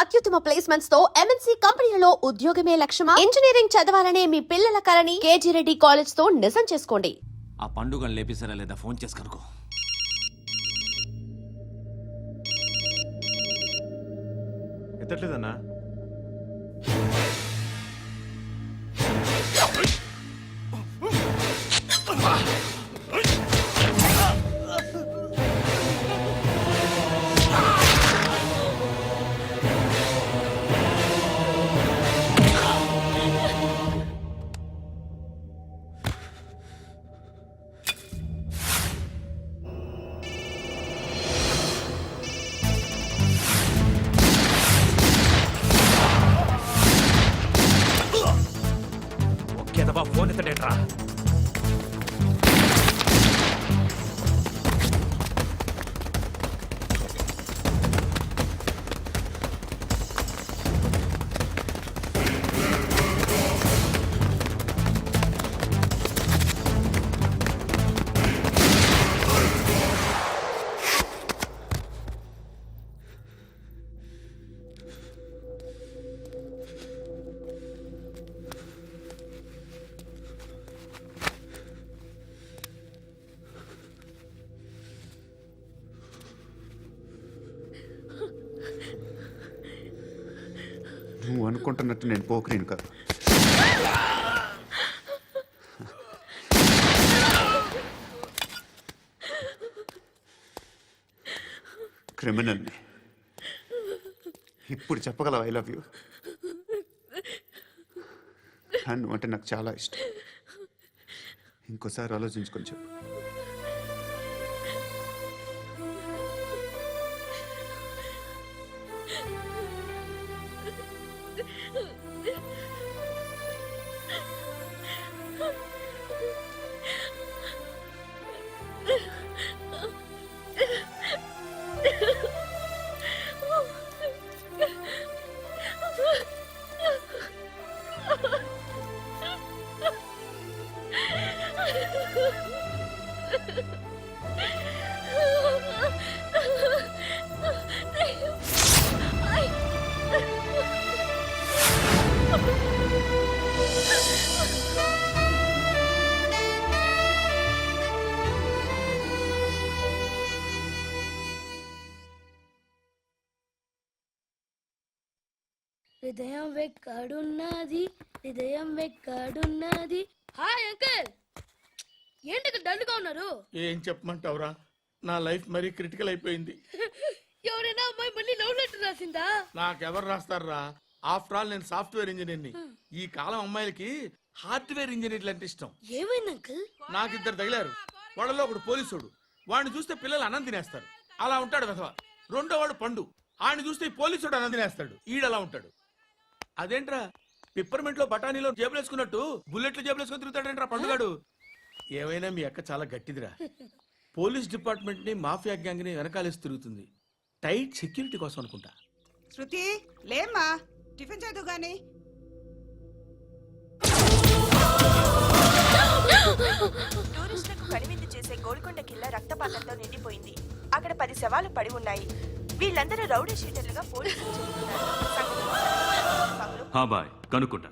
అత్యుత్తమ ప్లేస్మెంట్స్ తో ఎంఎన్సీ కంపెనీలలో ఉద్యోగమే లక్ష్యమా? ఇంజనీరింగ్ చదవాలనే మీ పిల్లల కలని కేజీ రెడ్డి కాలేజ్ తో నిజం చేసుకోండి. ఆ పండుగను లేపేసారా లేదా ఫోన్ చేసి కనుకో. ఎత్తట్లేదన్నా. ఫోన్ ఎత్తడేట్రా. నువ్వు అనుకుంటున్నట్టు నేను పోకరీను కాదు. క్రిమినల్ని. ఇప్పుడు చెప్పగలవు ఐ లవ్ యూ. నువ్వు అంటే నాకు చాలా ఇష్టం. ఇంకోసారి ఆలోచించుకొని చెప్పు. హృదయం వెక్కడున్నది, హృదయం వెక్కడున్నది. హాయ్ అంకుల్, ఏంటి డల్గా ఉన్నారు? ఏం చెప్పమంటావురా, నా లైఫ్ మరీ క్రిటికల్ అయిపోయింది. ఎవరైనా అమ్మాయి మళ్ళీ లవ్ లెటర్ రాసిందా? నాకెవరు రాస్తారా? ఆఫ్టర్ ఆల్ నేను సాఫ్ట్వేర్ ఇంజనీర్ని. ఈ కాలం అమ్మాయిలకి హార్డ్వేర్ ఇంజనీర్లు అంటే ఇష్టం. ఏమైంది అంకుల్? నాకు ఇద్దరు తగిలారు. వాళ్ళలో ఒకడు పోలీసుడు. వాడిని చూస్తే పిల్లలు అన్నం తినేస్తారు, అలా ఉంటాడు వెధవ. రెండో వాడు పండు. ఆయన చూస్తే ఈ పోలీసుడు అన్నం తినేస్తాడు, ఈడలా ఉంటాడు. అదేంట్రా, పిప్పర్మెంట్ లో బఠానీలో జేబులేసుకున్నట్టు బుల్లెట్లు జేబులేసుకుని తిరుగుతాడేంట్రా పండుగాడు. ఏమైనా మీ అక్క చాలా గట్టిదిరా. పోలీస్ డిపార్ట్మెంట్ ని మాఫియా గ్యాంగ్ ని వెనకాలేసి తిరుగుతుంది. టైట్ సెక్యూరిటీ కోసం అనుకుంటా. శృతి లేమ్మా, టిఫిన్ చేద్దు గాని. టూరిస్టులకు కనువిందు చేసే గోల్కొండ కిల్లా రక్తపాతంతో నిండిపోయింది. అక్కడ 10 శవాలు పడి ఉన్నాయి. వీళ్ళందరూ రౌడీ షీటర్లుగా పోలీసులు కనుక్కుంటా.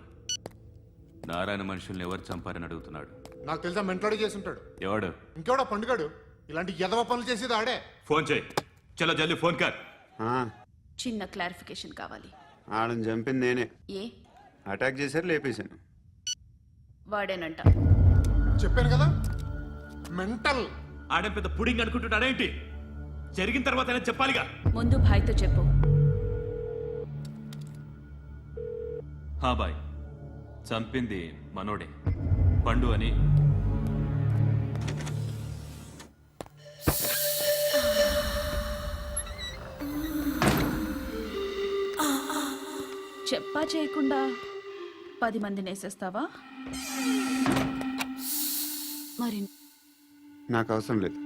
నారాయణ మనుషుల్ని ఎవరు చంపారని అడుగుతున్నాడు. నాకు తెలుసా, మెంటోడి చేసి ఉంటాడు. ఎవడు? ఇంకెవడా పండుగాడు. ఇలాంటి ఎదవ పనులు చేసేది ఆడే. ఫోన్ చేయి. చలో జల్దీ ఫోన్ కర్. చిన్న క్లారిఫికేషన్ కావాలి. ఆడని చంపింది నేనే. ఏ అటాక్ చేశారు, లేపేశాను. వాడేనంట. చెప్పాను కదా, మెంటల్. ఆడే పెద్ద పుడింగ్ అనుకుంటున్నాడేంటి? జరిగిన తర్వాత అయినా చెప్పాలిగా. ముందు భాయ్తో చెప్పు. హా బాయ్, చంపింది మనోడే, పండు అని. చెప్పా చేయకుండా 10 మందిని వేసేస్తావా? మరి నాకు అవసరం లేదు.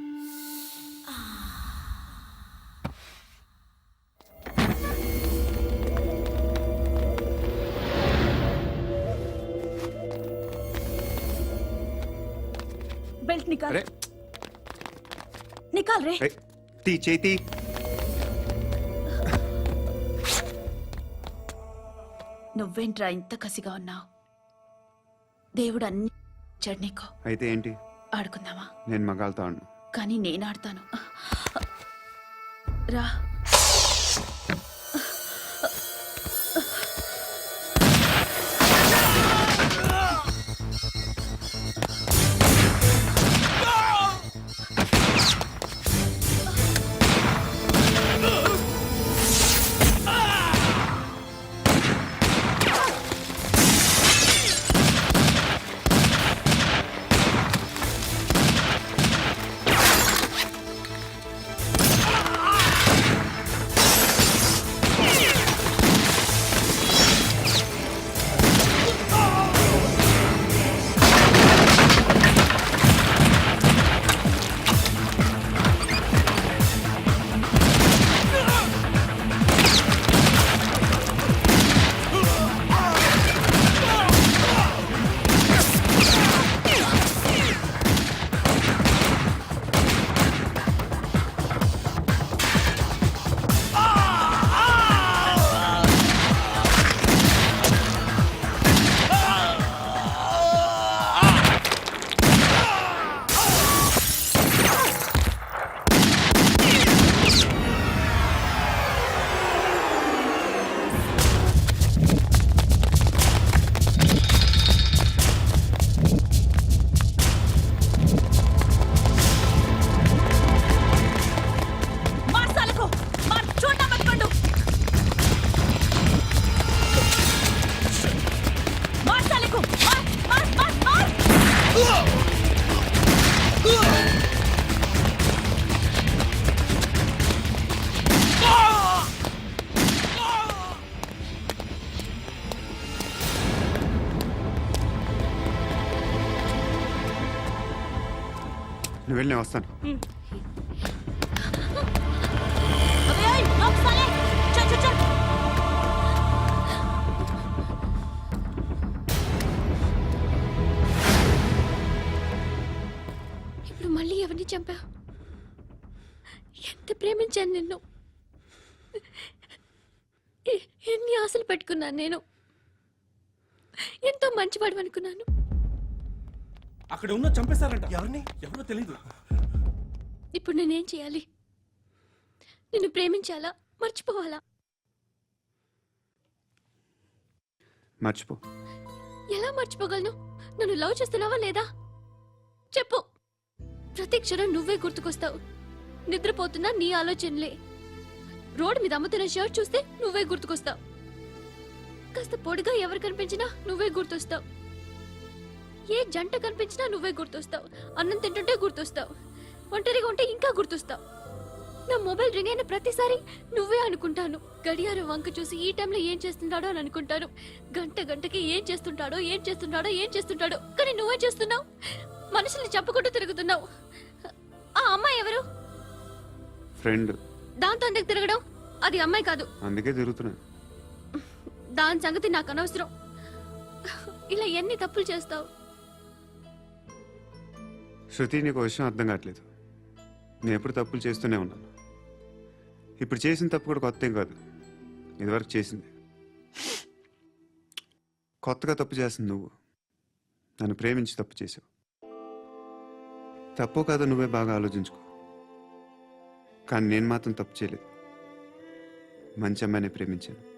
बेल्ट निकाल। निकाल रे। ती चेती నువ్వేంట్రా ఇంత కసిగా ఉన్నావు? దేవుడు అన్ని ఇచ్చాడు నీకు. అయితే ఏంటి? ఆడుకుందామా? నేను మగాళ్ళతో ఆడను. కానీ నేను ఆడతాను. రా. నువ్వు వెళ్ళి నేను వస్తాను. ఇప్పుడు మళ్ళీ ఎవరిని చంపా? ఎంత ప్రేమించాను నిన్ను, ఎన్ని ఆశలు పెట్టుకున్నాను నేను. ఎంతో మంచివాడు అనుకున్నాను. అక్కడ ఉన్న చంపేస్తారంట. ఎవరిని? ఎవరో తెలీదు. ఇప్పుడు నేనేం చేయాలి? నిన్ను ప్రేమించాలా, మర్చిపోవాలా? మర్చిపో. ఎలా మర్చిపోగలను? నన్ను లవ్ చేస్తున్నావా లేదా చెప్పు. ప్రతి క్షణం నువ్వే గుర్తుకొస్తావు. నిద్రపోతున్నా నీ ఆలోచనలే. రోడ్డు మీద అమ్ముతున్న షర్ట్ చూస్తే నువ్వే గుర్తుకొస్తావు. కాస్త పొడిగా ఎవరు కనిపించినా నువ్వే గుర్తొస్తావు. ఏ జంట కనిపించినా నువ్వే గుర్తొస్తావు. అన్నం తింటుంటే గుర్తొస్తావు. ఒంటరిగా ఉంటే ఇంకా గుర్తొస్తావు. నా మొబైల్ రింగ్ అయిన ప్రతిసారి నువ్వే అనుకుంటాను. గడియారం వంక చూసి ఈ టైంలో ఏం చేస్తున్నాడో అని అనుకుంటాను. గంట గంటకి ఏం చేస్తుంటాడో కానీ నువ్వే చేస్తున్నావు. మనుషుల్ని చెప్పుకుంటూ తిరుగుతున్నావు. ఆ అమ్మాయి ఎవరు? ఫ్రెండ్. దాంతో ఎందుకు తిరగడం? అది అమ్మాయి కాదు. అందుకే తిరుగుతున్నా. దాని సంగతి నాకు అనవసరం. ఇలా ఎన్ని తప్పులు చేస్తావు? శృతి, నీకు విషయం అర్థం కావట్లేదు. నేను ఎప్పుడు తప్పులు చేస్తూనే ఉన్నాను. ఇప్పుడు చేసిన తప్పు కూడా కొత్త ఏం కాదు. ఇదివరకు చేసింది. కొత్తగా తప్పు చేస్తుంది నువ్వు. నన్ను ప్రేమించి తప్పు చేసావు. తప్పో కాదో నువ్వే బాగా ఆలోచించుకో. కానీ నేను మాత్రం తప్పు చేయలేదు. మంచి అమ్మాయిని ప్రేమించాను.